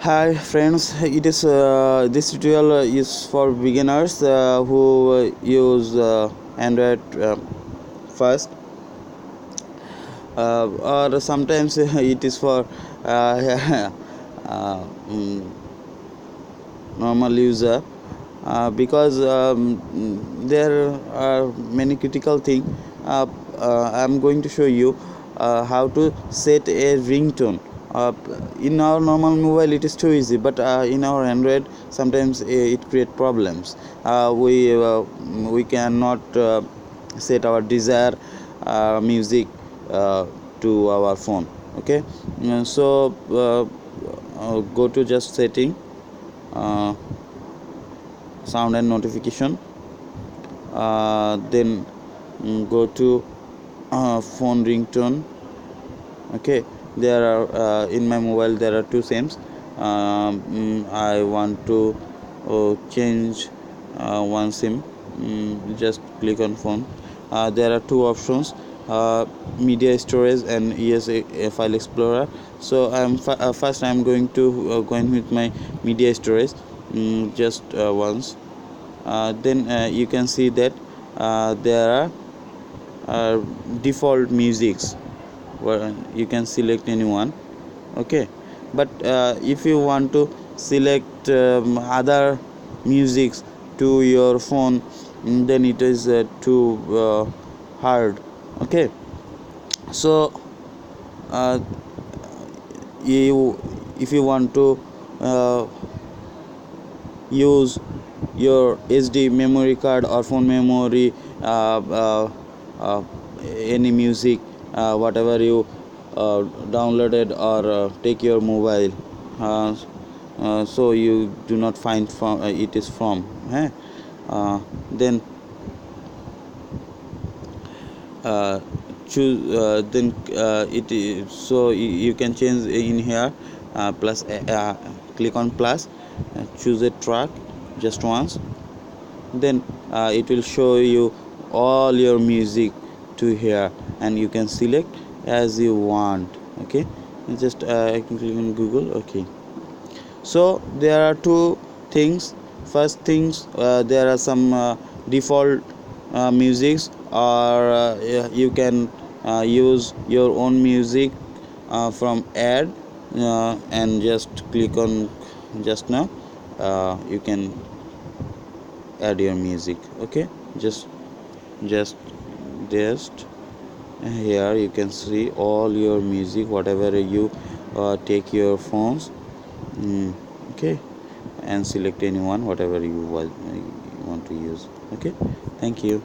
Hi friends, it is this tutorial is for beginners who use Android first, or sometimes it is for mm, normal user, because there are many critical things. I'm going to show you how to set a ringtone. In our normal mobile it is too easy, but in our Android sometimes it create problems. We cannot set our desired music to our phone. Okay. So go to just setting, uh, sound and notification, then go to phone ringtone. Okay, there are in my mobile there are two SIMs. I want to change one SIM. Just click on phone. There are two options, media storage and a file explorer. So first I'm going to going with my media storage, just once. Then you can see that there are default musics where you can select anyone. Okay, but if you want to select other musics to your phone, then it is too hard. Okay, so uh, you if you want to uh, use your SD memory card or phone memory, uh, any music, whatever you downloaded or take your mobile, uh, so you do not find from it is from, then uh, choose then it is, so you can change in here, plus click on plus, choose a track just once, then it will show you all your music to here, and you can select as you want. Okay, just I can click on Google. Okay, so there are two things. First things, there are some default musics, or you can use your own music from add, and just click on just now, you can add your music. Okay, just just just here you can see all your music, whatever you take your phones. Okay, and select anyone whatever you want to use. Okay, thank you.